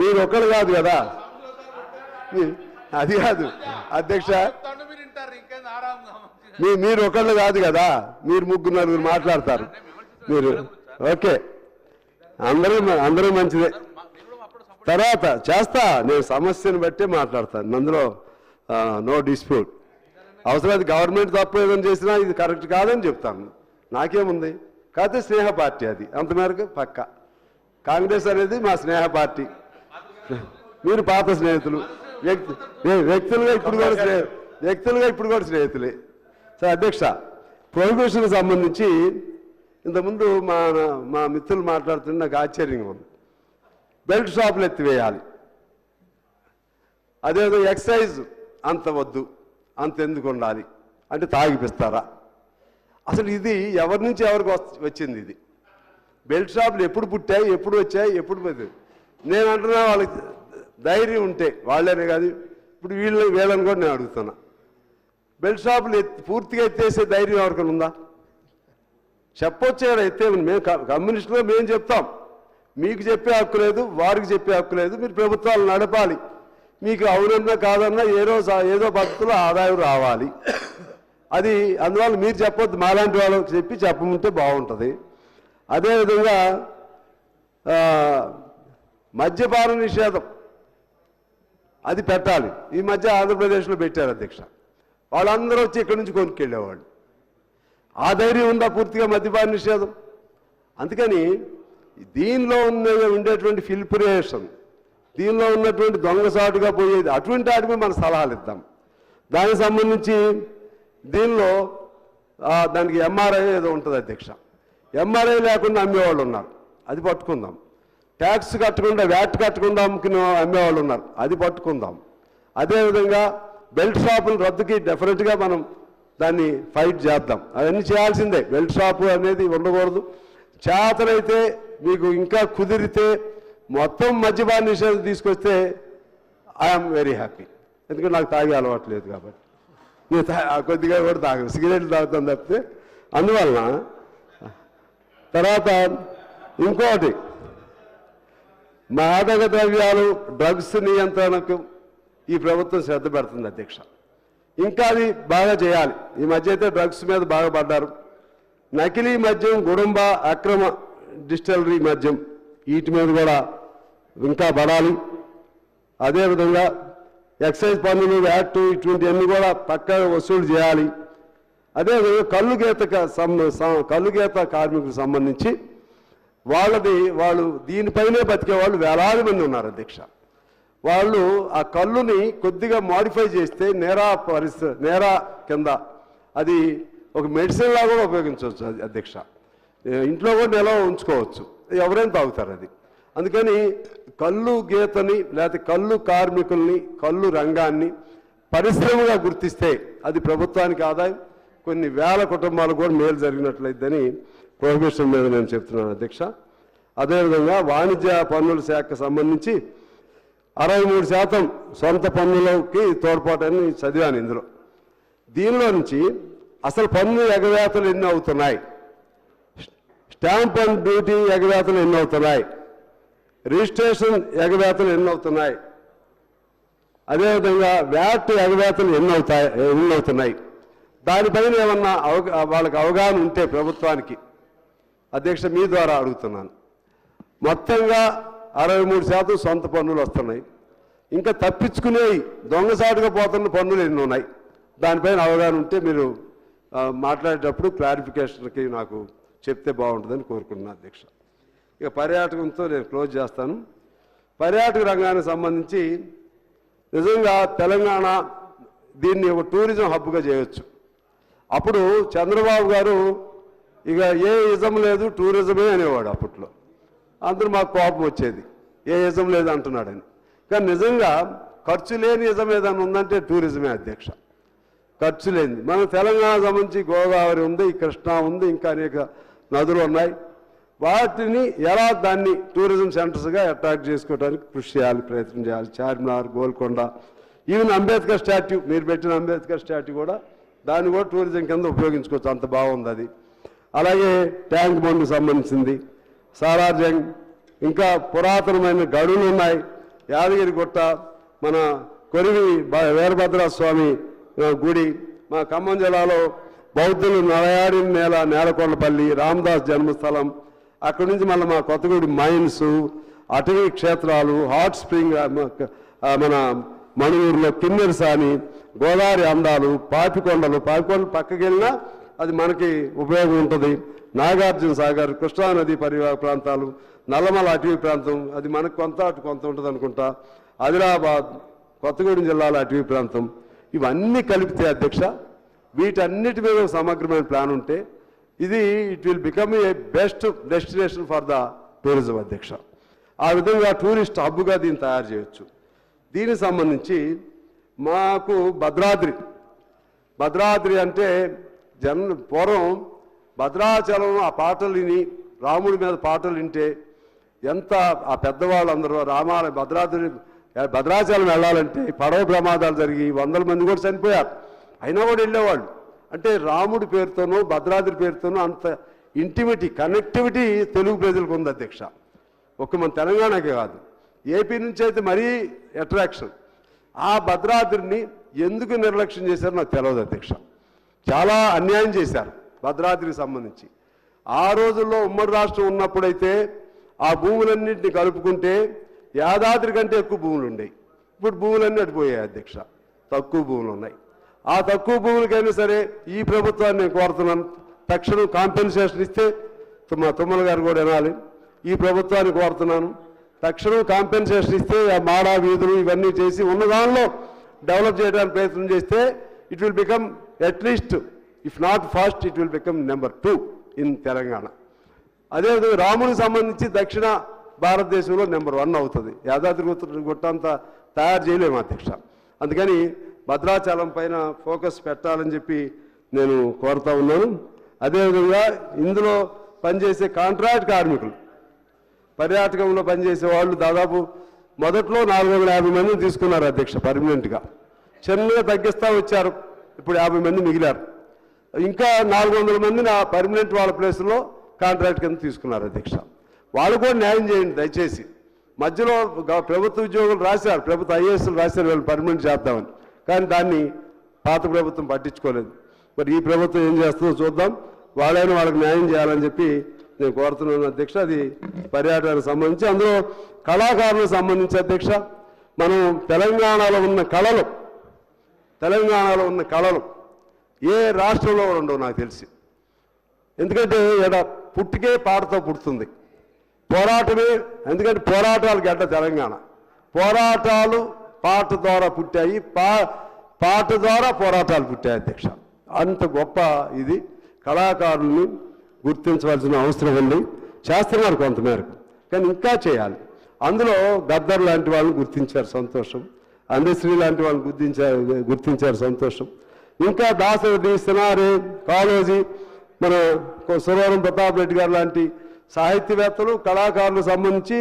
మీరు ఒక్కరు కాదు కదా, అది కాదు అధ్యక్ష, మీరు ఒకళ్ళు కాదు కదా, మీరు ముగ్గురు నలుగురు మాట్లాడతారు. మీరు ఓకే, అందరూ మంచిదే. తర్వాత చేస్తా, నేను సమస్యను బట్టే మాట్లాడతాను, అందులో నో డిస్ప్యూట్. అవసరం గవర్నమెంట్ తప్పు ఏదైనా చేసినా ఇది కరెక్ట్ కాదని చెప్తాను, నాకేముంది. కాకపోతే స్నేహ పార్టీ అది, అంతమేరకు పక్క. కాంగ్రెస్ అనేది మా స్నేహ పార్టీ, మీరు పాత స్నేహితులు, వ్యక్తులుగా ఇప్పుడు కూడా స్నేహితులే. సార్ అధ్యక్ష, ప్రొహిబిషన్కి సంబంధించి ఇంతకుముందు మా మిత్రులు మాట్లాడుతుంటే నాకు ఆశ్చర్యంగా ఉంది. బెల్ట్ షాపులు ఎత్తివేయాలి, అదేదో ఎక్సైజ్ అంత వద్దు, అంత ఎందుకు ఉండాలి అంటే తాగిపిస్తారా? అసలు ఇది ఎవరి నుంచి ఎవరికి వచ్చింది? ఇది బెల్ట్ షాపులు ఎప్పుడు పుట్టాయి, ఎప్పుడు వచ్చాయి, ఎప్పుడు పోతుంది? నేను అంటున్నా వాళ్ళకి ధైర్యం ఉంటే, వాళ్ళనే కాదు ఇప్పుడు వీళ్ళని కూడా నేను అడుగుతున్నా, బెల్ట్ షాపులు పూర్తిగా ఎత్తేసే ధైర్యం ఎవరికైనా ఉందా? చెప్పొచ్చే ఎత్తే. మేము కమ్యూనిస్టులో మేము చెప్తాం, మీకు చెప్పే హక్కు లేదు, వారికి చెప్పే హక్కు లేదు. మీరు ప్రభుత్వాలు నడపాలి, మీకు అవునన్నా కాదన్నా ఏదో పద్ధతిలో ఆదాయం రావాలి. అది అందువల్ల మీరు చెప్పొద్దు, మాలాంటి వాళ్ళకి చెప్పమంటే బాగుంటుంది. అదేవిధంగా మద్యపాన నిషేధం అది పెట్టాలి. ఈ మధ్య ఆంధ్రప్రదేశ్లో పెట్టారు అధ్యక్ష, వాళ్ళందరూ వచ్చి ఇక్కడి నుంచి కొనుక్కెళ్ళేవాళ్ళు. ఆ ధైర్యం ఉందా పూర్తిగా మద్యపాన నిషేధం? అందుకని దీనిలో ఉండేటువంటి ఫిల్పరేషన్, దీనిలో ఉన్నటువంటి దొంగసాటుగా పోయేది, అటువంటి వాటికి మన సలహాలు ఇద్దాం. దానికి సంబంధించి దీనిలో దానికి ఎంఆర్ఐ ఏదో ఉంటుంది అధ్యక్ష, ఎంఆర్ఐ లేకుండా అమ్మేవాళ్ళు ఉన్నారు, అది పట్టుకుందాం. ట్యాక్స్ కట్టకుండా, వ్యాట్ కట్టకుండా అమ్మేవాళ్ళు ఉన్నారు, అది పట్టుకుందాం. అదేవిధంగా బెల్ట్ షాపుల రద్దుకి డెఫినెట్గా మనం దాన్ని ఫైట్ చేద్దాం. అవన్నీ చేయాల్సిందే, బెల్ట్ షాపు అనేది ఉండకూడదు. చేతనైతే మీకు ఇంకా కుదిరితే మొత్తం మద్యపాన నిషేధం తీసుకొస్తే ఐఎమ్ వెరీ హ్యాపీ. ఎందుకంటే నాకు తాగే అలవాటు లేదు కాబట్టి, నేను కొద్దిగా కూడా తాగను, సిగరెట్లు తాగుతాను తప్పితే. అందువలన తర్వాత ఇంకోటి, మాదక ద్రవ్యాలు డ్రగ్స్ నియంత్రణకు ఈ ప్రభుత్వం శ్రద్ధ పెడుతుంది అధ్యక్ష. ఇంకా అది బాగా చేయాలి. ఈ మధ్య అయితే డ్రగ్స్ మీద బాగా పడ్డారు. నకిలీ మద్యం, గుడుంబ అక్రమ డిస్టిలరీ మద్యం, వీటి మీద కూడా ఇంకా పడాలి. అదేవిధంగా ఎక్సైజ్ పన్నులు, వ్యాట్, ఇటువంటివన్నీ కూడా పక్కా వసూలు చేయాలి. అదేవిధంగా కల్లుగీత కార్మికులకు సంబంధించి వాళ్ళు దీనిపైనే బతికే వాళ్ళు వేలాది మంది ఉన్నారు అధ్యక్ష. వాళ్ళు ఆ కళ్ళుని కొద్దిగా మాడిఫై చేస్తే నేరా కింద అది ఒక మెడిసిన్ లాగా కూడా ఉపయోగించవచ్చు అధ్యక్ష. ఇంట్లో కూడా నిల్వ ఉంచుకోవచ్చు, ఎవరైనా తాగుతారు అది. అందుకని కళ్ళు గీతని, లేకపోతే కళ్ళు కార్మికుల్ని, కళ్ళు రంగాన్ని పరిశ్రమగా గుర్తిస్తే అది ప్రభుత్వానికి ఆదాయం, కొన్ని వేల కుటుంబాలకు కూడా మేలు జరిగినట్లయిద్దని ప్రొహిబిషన్ మీద నేను చెప్తున్నాను అధ్యక్ష. అదేవిధంగా వాణిజ్య పన్నుల శాఖకు సంబంధించి 63% సొంత పన్నులకి తోడ్పాటని చదివాను ఇందులో. దీనిలో నుంచి అసలు పన్ను ఎగవేతలు ఎన్ని అవుతున్నాయి, స్టాంప్ అండ్ డ్యూటీ ఎగవేతలు ఎన్ని అవుతున్నాయి, రిజిస్ట్రేషన్ ఎగవేతలు ఎన్ని అవుతున్నాయి, అదేవిధంగా వ్యాట్ ఎగవేతలు ఎన్ని అవుతున్నాయి, దానిపైన ఏమన్నా వాళ్ళకి అవగాహన ఉంటే ప్రభుత్వానికి అధ్యక్ష మీ ద్వారా అడుగుతున్నాను. మొత్తంగా 63% సొంత పన్నులు వస్తున్నాయి, ఇంకా తప్పించుకునేవి దొంగసాటుగా పోతున్న పన్నులు ఎన్ని ఉన్నాయి, దానిపైన అవగాహన ఉంటే మీరు మాట్లాడేటప్పుడు క్లారిఫికేషన్కి నాకు చెప్తే బాగుంటుందని కోరుకుంటున్నాను అధ్యక్ష. ఇక పర్యాటకంతో నేను క్లోజ్ చేస్తాను. పర్యాటక రంగానికి సంబంధించి నిజంగా తెలంగాణ దీన్ని ఒక టూరిజం హబ్గా చేయొచ్చు. అప్పుడు చంద్రబాబు గారు ఇక ఏ ఇజం లేదు టూరిజమే అనేవాడు. అప్పట్లో అందరూ మాకు కోపం వచ్చేది, ఏ ఇజం లేదు అంటున్నాడని. కానీ నిజంగా ఖర్చు లేని ఇజం ఏదైనా ఉందంటే టూరిజమే అధ్యక్ష. ఖర్చు లేనిది మన తెలంగాణ సంబంధించి గోదావరి ఉంది, కృష్ణా ఉంది, ఇంకా అనేక నదులు ఉన్నాయి. వాటిని ఎలా దాన్ని టూరిజం సెంటర్స్గా అట్రాక్ట్ చేసుకోవడానికి కృషి చేయాలి, ప్రయత్నం చేయాలి. చార్మినార్, గోల్కొండ, ఈవెన్ అంబేద్కర్ స్టాట్యూ, మీరు పెట్టిన అంబేద్కర్ స్టాట్యూ కూడా దాన్ని కూడా టూరిజం కింద ఉపయోగించుకోవచ్చు, అంత బాగుంది అది. అలాగే ట్యాంక్ బండ్కు సంబంధించింది, సాలార్జంగ్, ఇంకా పురాతనమైన గడులు ఉన్నాయి, యాదగిరి గుట్ట, మన కొరివి వీరభద్రస్వామి గుడి, మా ఖమ్మం జిల్లాలో బౌద్ధులు నలయాడిన నేలకొండపల్లి రామదాస్ జన్మస్థలం, అక్కడి నుంచి మళ్ళీ మా కొత్తగూడి మైన్స్, అటవీ క్షేత్రాలు, హాట్ స్ప్రింగ్, మన మణుగూరులో కిన్నెరసాని, గోదావరి అందాలు, పాపికొండలు పక్కకి వెళ్ళినా అది మనకి ఉపయోగం ఉంటుంది. నాగార్జున సాగర్, కృష్ణానది పరివాహక ప్రాంతాలు, నల్లమల అటవీ ప్రాంతం, అది మనకు కొంత అటు కొంత ఉంటుంది అనుకుంటా. ఆదిలాబాద్, కొత్తగూడెం జిల్లాల అటవీ ప్రాంతం, ఇవన్నీ కలిపితే అధ్యక్ష వీటన్నిటి మీద సమగ్రమైన ప్లాన్ ఉంటే ఇది it will become a best destination for the tourism అధ్యక్ష. ఆ విధంగా టూరిస్ట్ హబ్గా దీన్ని తయారు చేయొచ్చు. దీనికి సంబంధించి మాకు భద్రాద్రి అంటే పూర్వం భద్రాచలం ఆ పాటలు విని రాముడి మీద పాటలు వింటే ఎంత ఆ పెద్దవాళ్ళందరూ భద్రాచలం వెళ్ళాలంటే పడవ ప్రమాదాలు జరిగి 100 మంది కూడా చనిపోయారు, అయినా కూడా వెళ్ళేవాళ్ళు. అంటే రాముడి పేరుతోనూ భద్రాద్రి పేరుతోనూ అంత ఇంటిమిటీ కనెక్టివిటీ తెలుగు ప్రజలకు ఉంది అధ్యక్ష. ఒక్క మన తెలంగాణకే కాదు, ఏపీ నుంచి అయితే మరీ అట్రాక్షన్. ఆ భద్రాద్రిని ఎందుకు నిర్లక్ష్యం చేశారో నాకు తెలియదు అధ్యక్ష. చాలా అన్యాయం చేశారు భద్రాద్రికి సంబంధించి. ఆ రోజుల్లో ఉమ్మడి రాష్ట్రం ఉన్నప్పుడైతే ఆ భూములన్నింటినీ కలుపుకుంటే యాదాద్రి కంటే ఎక్కువ భూములు ఉండేవి. ఇప్పుడు భూములన్నీ అడిపోయాయి అధ్యక్ష, తక్కువ భూములు ఉన్నాయి. ఆ తక్కువ భూములకైనా సరే ఈ ప్రభుత్వాన్ని నేను కోరుతున్నాను, తక్షణం కాంపెన్సేషన్ ఇస్తే మా తుమ్మల గారు కూడా వినాలి. ఈ ప్రభుత్వాన్ని కోరుతున్నాను, తక్షణం కాంపెన్సేషన్ ఇస్తే ఆ మాడా వీధులు ఇవన్నీ చేసి ఉన్న దానిలో డెవలప్ చేయడానికి ప్రయత్నం చేస్తే it will become at least if not first it will become number 2 in Telangana. అదేవిధంగా రామునికి సంబంధించి దక్షిణ భారతదేశంలో నెంబర్ 1 అవుతుంది. యాదాద్రి గుట్టంతా తయారు చేయలేము అధ్యక్ష. అందుకని భద్రాచలం పైన ఫోకస్ పెట్టాలని చెప్పి నేను కోరుతా ఉన్నాను. అదేవిధంగా ఇందులో పనిచేసే కాంట్రాక్ట్ కార్మికులు, పర్యాటకంలో పనిచేసే వాళ్ళు దాదాపు మొదట్లో 450 మందిని తీసుకున్నారు అధ్యక్ష పర్మనెంట్గా. చిన్నగా తగ్గిస్తూ వచ్చారు, ఇప్పుడు 50 మంది మిగిలారు. ఇంకా 400 మందిని ఆ పర్మనెంట్ వాళ్ళ ప్లేస్లో కాంట్రాక్ట్ కింద తీసుకున్నారు అధ్యక్ష. వాళ్ళు కూడా న్యాయం చేయండి దయచేసి. మధ్యలో ప్రభుత్వ ఉద్యోగులు రాశారు, ప్రభుత్వ ఐఏఎస్లు రాశారు వీళ్ళు పర్మనెంట్ చేద్దామని, కానీ దాన్ని పాత ప్రభుత్వం పట్టించుకోలేదు. మరి ఈ ప్రభుత్వం ఏం చేస్తుందో చూద్దాం, వాళ్ళైనా వాళ్ళకి న్యాయం చేయాలని చెప్పి నేను కోరుతున్నాను అధ్యక్ష. అది పర్యాటకానికి సంబంధించి, అందులో కళాకారులకు సంబంధించి అధ్యక్ష, మనం తెలంగాణలో ఉన్న కళలు ఏ రాష్ట్రంలో కూడా ఉండవు నాకు తెలిసి. ఎందుకంటే ఇక్కడ పుట్టికే పాటతో పుడుతుంది, పోరాటమే. ఎందుకంటే పోరాటాలు గడ్డ తెలంగాణ, పోరాటాలు పాట ద్వారా పుట్టాయి, పాట ద్వారా పోరాటాలు పుట్టాయి అధ్యక్ష. అంత గొప్ప ఇది. కళాకారుల్ని గుర్తించవలసిన అవసరం ఉంది, చేస్తున్నారు కొంతమేరకు, కానీ ఇంకా చేయాలి. అందులో గద్దర్ లాంటి వాళ్ళని గుర్తించారు, సంతోషం. అందశ్రీ లాంటి వాళ్ళని గుర్తించారు, సంతోషం. ఇంకా దాసరి, సినారే, కాళోజీ, మన సురవరం ప్రతాప్ రెడ్డి గారు లాంటి సాహిత్యవేత్తలు, కళాకారులకు సంబంధించి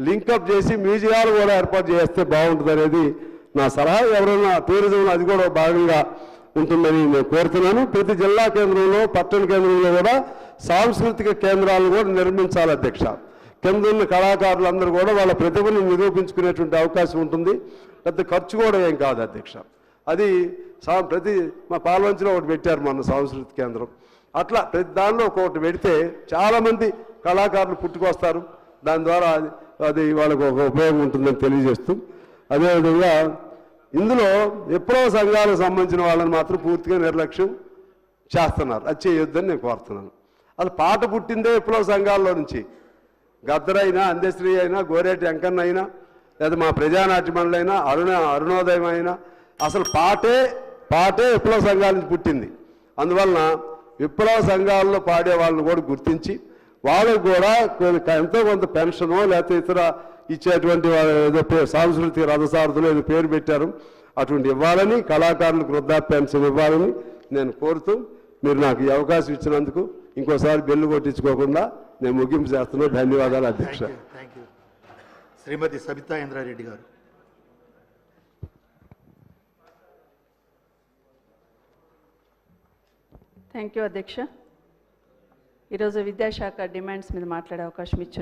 లింకప్ చేసి మ్యూజియాలు కూడా ఏర్పాటు చేస్తే బాగుంటుంది అనేది నా సలహా. ఎవరైనా టూరిజంలో అది కూడా భాగంగా ఉంటుందని నేను కోరుతున్నాను. ప్రతి జిల్లా కేంద్రంలో, పట్టణ కేంద్రంలో కూడా సాంస్కృతిక కేంద్రాలను కూడా నిర్మించాలి అధ్యక్ష. కింద ఉన్న కళాకారులందరూ కూడా వాళ్ళ ప్రతిభను నిరూపించుకునేటువంటి అవకాశం ఉంటుంది. పెద్ద ఖర్చు కూడా ఏం కాదు అధ్యక్ష. అది మా పాల్వంచిలో ఒకటి పెట్టారు మొన్న సాంస్కృతిక కేంద్రం. అట్లా ప్రతి దానిలో ఒక్కొక్కటి పెడితే చాలామంది కళాకారులు పుట్టుకొస్తారు, దాని ద్వారా అది వాళ్ళకు ఒక ఉపయోగం ఉంటుందని తెలియజేస్తూ, అదేవిధంగా ఇందులో విప్లవ సంఘాలకు సంబంధించిన వాళ్ళని మాత్రం పూర్తిగా నిర్లక్ష్యం చేస్తున్నారు. అది చేయొద్దని నేను కోరుతున్నాను. అది పాట పుట్టిందే విప్లవ సంఘాల్లో నుంచి. గద్దరైనా, అందశ్రీ అయినా, గోరేటి వెంకన్న అయినా, లేదా మా ప్రజానాట్య మండలి అయినా, అరుణోదయం అయినా, అసలు పాటే విప్లవ సంఘాల నుంచి పుట్టింది. అందువలన విప్లవ సంఘాల్లో పాడే వాళ్ళని కూడా గుర్తించి వాళ్ళకు కూడా ఎంతో కొంత పెన్షనో లేకపోతే ఇతర ఇచ్చేటువంటి ఏదో సాంస్కృతిక రథసారథులు ఏదో పేరు పెట్టారు, అటువంటి ఇవ్వాలని, కళాకారులకు వృద్ధాప్య పెన్షన్ ఇవ్వాలని నేను కోరుతూ, మీరు నాకు ఈ అవకాశం ఇచ్చినందుకు ఇంకోసారి బెల్లు కొట్టించుకోకుండా నేను ముగింపు చేస్తున్నాను. ధన్యవాదాలు అధ్యక్ష. శ్రీమతి సబితా ఇంద్రారెడ్డి గారు. థ్యాంక్ యూ అధ్యక్ష. ఈరోజు విద్యాశాఖ డిమాండ్స్ మీద మాట్లాడే అవకాశం ఇచ్చింది.